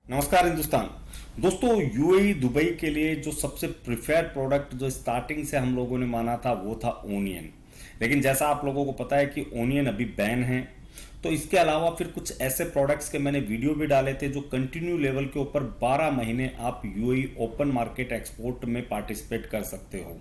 नमस्कार हिंदुस्तान। दोस्तों, UAE Dubai के लिए जो सबसे प्रिफर्ड प्रोडक्ट जो स्टार्टिंग से हम लोगों ने माना था वो था ओनियन। लेकिन जैसा आप लोगों को पता है कि ओनियन अभी बैन है, तो इसके अलावा फिर कुछ ऐसे प्रोडक्ट्स के मैंने वीडियो भी डाले थे जो कंटिन्यू लेवल के ऊपर 12 महीने आप यूएई ओपन मार्केट एक्सपोर्ट में पार्टिसिपेट कर सकते हो।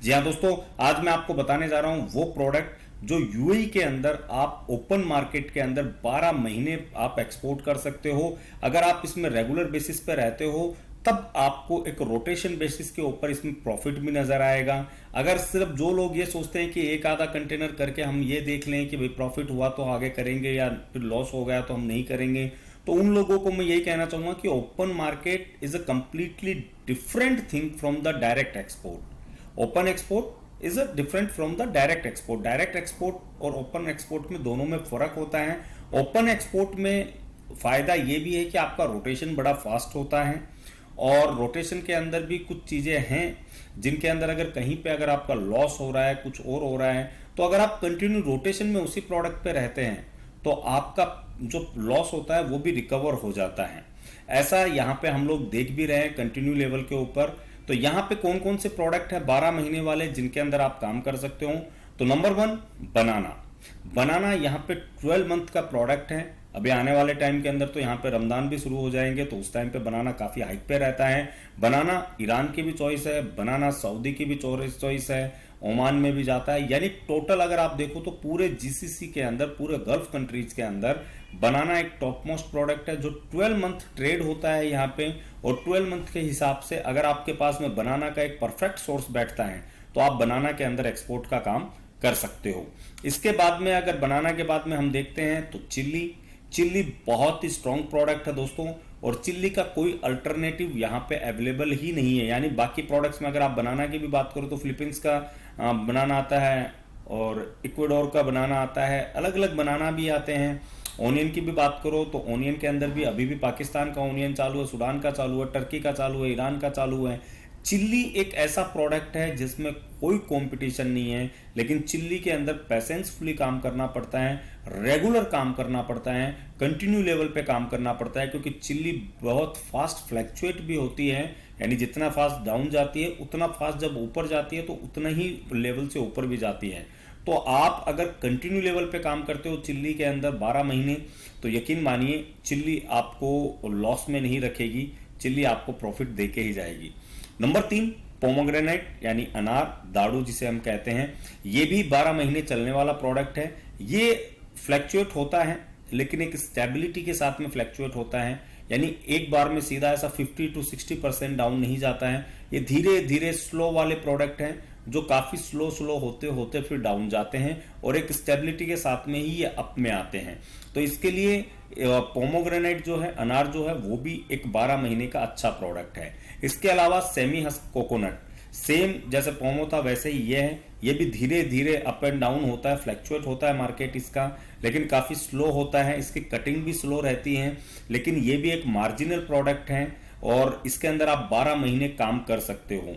जी हाँ दोस्तों, आज मैं आपको बताने जा रहा हूँ वो प्रोडक्ट जो यूएई के अंदर आप ओपन मार्केट के अंदर 12 महीने आप एक्सपोर्ट कर सकते हो। अगर आप इसमें रेगुलर बेसिस पे रहते हो तब आपको एक रोटेशन बेसिस के ऊपर इसमें प्रॉफिट भी नजर आएगा। अगर सिर्फ जो लोग ये सोचते हैं कि एक आधा कंटेनर करके हम ये देख लें कि भाई प्रॉफिट हुआ तो आगे करेंगे या फिर लॉस हो गया तो हम नहीं करेंगे, तो उन लोगों को मैं यही कहना चाहूंगा कि open market is a completely different thing from the direct export. Open export is a different from the direct export. Direct export और ओपन एक्सपोर्ट में दोनों में फर्क होता है। ओपन एक्सपोर्ट में फायदा ये भी है कि आपका रोटेशन बड़ा फास्ट होता है, और रोटेशन के अंदर भी कुछ चीजें हैं जिनके अंदर अगर कहीं पे अगर आपका लॉस हो रहा है, कुछ और हो रहा है, तो अगर आप कंटिन्यू रोटेशन में उसी प्रोडक्ट पे रहते हैं तो आपका जो लॉस होता है वो भी रिकवर हो जाता है। ऐसा यहाँ पे हम लोग देख भी रहे हैं कंटिन्यू लेवल के ऊपर। तो यहाँ पे कौन कौन से प्रोडक्ट है 12 महीने वाले जिनके अंदर आप काम कर सकते हो? तो नंबर 1, बनाना। बनाना यहाँ पे 12 मंथ का प्रोडक्ट है। अभी आने वाले टाइम के अंदर तो यहाँ पे रमजान भी शुरू हो जाएंगे, तो उस टाइम पे बनाना काफी हाइक पे रहता है। बनाना ईरान की भी चॉइस है, बनाना सऊदी की भी चॉइस है, ओमान में भी जाता है। यानी टोटल अगर आप देखो तो पूरे जीसीसी के अंदर, पूरे गल्फ कंट्रीज के अंदर बनाना एक टॉप मोस्ट प्रोडक्ट है जो 12 मंथ ट्रेड होता है यहाँ पे। और 12 मंथ के हिसाब से अगर आपके पास में बनाना का एक परफेक्ट सोर्स बैठता है तो आप बनाना के अंदर एक्सपोर्ट का काम कर सकते हो। इसके बाद में अगर बनाना के बाद में हम देखते हैं तो चिल्ली। चिल्ली बहुत ही स्ट्रॉन्ग प्रोडक्ट है दोस्तों, और चिल्ली का कोई अल्टरनेटिव यहाँ पे अवेलेबल ही नहीं है। यानी बाकी प्रोडक्ट्स में अगर आप बनाना की भी बात करो तो फिलीपींस का बनाना आता है और इक्वाडोर का बनाना आता है, अलग अलग बनाना भी आते हैं। ओनियन की भी बात करो तो ओनियन के अंदर भी अभी भी पाकिस्तान का ओनियन चालू है, सूडान का चालू है, टर्की का चालू है, ईरान का चालू है। चिल्ली एक ऐसा प्रोडक्ट है जिसमें कोई कंपटीशन नहीं है, लेकिन चिल्ली के अंदर पैसेंसफुली काम करना पड़ता है, रेगुलर काम करना पड़ता है, कंटिन्यू लेवल पे काम करना पड़ता है, क्योंकि चिल्ली बहुत फास्ट फ्लैक्चुएट भी होती है। यानी जितना फास्ट डाउन जाती है उतना फास्ट जब ऊपर जाती है तो उतना ही लेवल से ऊपर भी जाती है। तो आप अगर कंटिन्यू लेवल पे काम करते हो चिल्ली के अंदर 12 महीने, तो यकीन मानिए चिल्ली आपको लॉस में नहीं रखेगी, चिल्ली आपको प्रॉफिट दे के ही जाएगी। नंबर 3, पोमोग्रेनेट यानी अनार, दाड़ू जिसे हम कहते हैं। ये भी 12 महीने चलने वाला प्रोडक्ट है। ये फ्लैक्चुएट होता है लेकिन एक स्टेबिलिटी के साथ में फ्लैक्चुएट होता है, यानी एक बार में सीधा ऐसा 50 to 60% डाउन नहीं जाता है। ये धीरे धीरे स्लो वाले प्रोडक्ट हैं जो काफी स्लो होते होते फिर डाउन जाते हैं, और एक स्टेबिलिटी के साथ में ही ये अप में आते हैं। तो इसके लिए पोमोग्रेनेट जो है, अनार जो है, वो भी एक 12 महीने का अच्छा प्रोडक्ट है। इसके अलावा सेमी हस्क कोकोनट, सेम जैसे पोमो था वैसे ही ये है। ये भी धीरे धीरे अप एंड डाउन होता है, फ्लैक्चुएट होता है मार्केट इसका, लेकिन काफी स्लो होता है, इसकी कटिंग भी स्लो रहती है, लेकिन ये भी एक मार्जिनल प्रोडक्ट है और इसके अंदर आप 12 महीने काम कर सकते हो।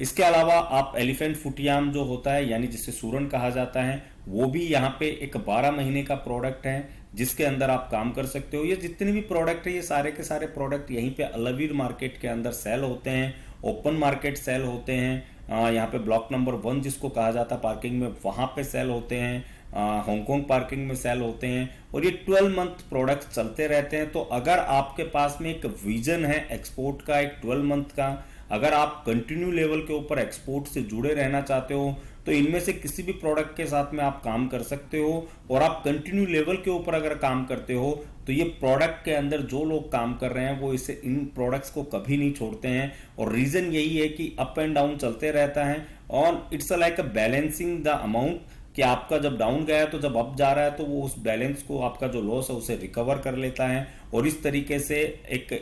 इसके अलावा आप एलिफेंट फुटियाम जो होता है, यानी जिसे सूरन कहा जाता है, वो भी यहाँ पे एक 12 महीने का प्रोडक्ट है जिसके अंदर आप काम कर सकते हो। ये जितने भी प्रोडक्ट है ये सारे के सारे प्रोडक्ट यहीं पे अलवीर मार्केट के अंदर सेल होते हैं, ओपन मार्केट सेल होते हैं। यहाँ पे ब्लॉक नंबर 1 जिसको कहा जाता है पार्किंग में, वहाँ पे सेल होते हैं, हांगकांग पार्किंग में सेल होते हैं, और ये 12 मंथ प्रोडक्ट चलते रहते हैं। तो अगर आपके पास में एक विजन है एक्सपोर्ट का, एक 12 मंथ का, अगर आप कंटिन्यू लेवल के ऊपर एक्सपोर्ट से जुड़े रहना चाहते हो तो इनमें से किसी भी प्रोडक्ट के साथ में आप काम कर सकते हो। और आप कंटिन्यू लेवल के ऊपर अगर काम करते हो तो ये प्रोडक्ट के अंदर जो लोग काम कर रहे हैं वो इसे, इन प्रोडक्ट्स को कभी नहीं छोड़ते हैं। और रीजन यही है कि अप एंड डाउन चलते रहता है, और it's like a balancing the amount, कि आपका जब डाउन गया है तो जब अप जा रहा है तो वो उस बैलेंस को, आपका जो लॉस है उसे रिकवर कर लेता है। और इस तरीके से एक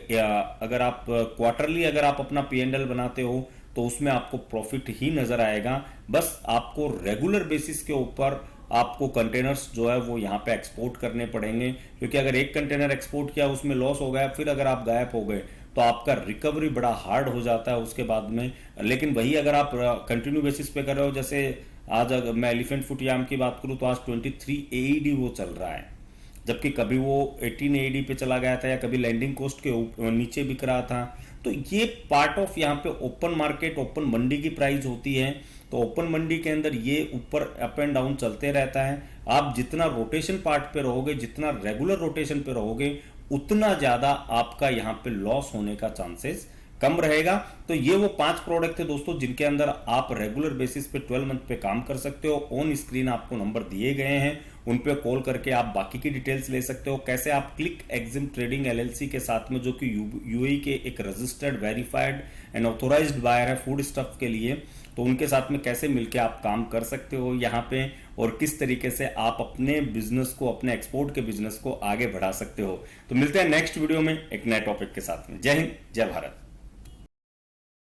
अगर आप क्वार्टरली अगर आप अपना P&L बनाते हो तो उसमें आपको प्रॉफिट ही नजर आएगा। बस आपको रेगुलर बेसिस के ऊपर आपको कंटेनर्स जो है वो यहाँ पे एक्सपोर्ट करने पड़ेंगे, क्योंकि अगर एक कंटेनर एक्सपोर्ट किया उसमें लॉस हो गया, फिर अगर आप गायब हो गए तो आपका रिकवरी बड़ा हार्ड हो जाता है उसके बाद में। लेकिन वही अगर आप कंटिन्यू बेसिस पे कर रहे हो, जैसे आज अगर मैं एलिफेंट फुट याम की बात करूं तो आज 23 AED वो चल रहा है, जबकि कभी वो 18 एडी पे चला गया था या कभी लैंडिंग कॉस्ट के नीचे बिक रहा था। तो ये पार्ट ऑफ यहाँ पे ओपन मार्केट, ओपन मंडी की प्राइस होती है। तो ओपन मंडी के अंदर ये ऊपर अप एंड डाउन चलते रहता है। आप जितना रोटेशन पार्ट पे रहोगे, जितना रेगुलर रोटेशन पे रहोगे, उतना ज्यादा आपका यहाँ पे लॉस होने का चांसेस कम रहेगा। तो ये वो 5 प्रोडक्ट थे दोस्तों जिनके अंदर आप रेगुलर बेसिस पे 12 मंथ पे काम कर सकते हो। ऑन स्क्रीन आपको नंबर दिए गए हैं, उन पे कॉल करके आप बाकी की डिटेल्स ले सकते हो। कैसे आप क्लिक एग्जिम ट्रेडिंग एलएलसी के साथ में, जो कि यूएई के एक registered, verified and authorised buyer है फूड स्टफ के लिए, तो उनके साथ में कैसे मिलके आप काम कर सकते हो यहाँ पे, और किस तरीके से आप अपने बिजनेस को, अपने एक्सपोर्ट के बिजनेस को आगे बढ़ा सकते हो। तो मिलते हैं नेक्स्ट वीडियो में एक नए टॉपिक के साथ में। जय हिंद, जय भारत।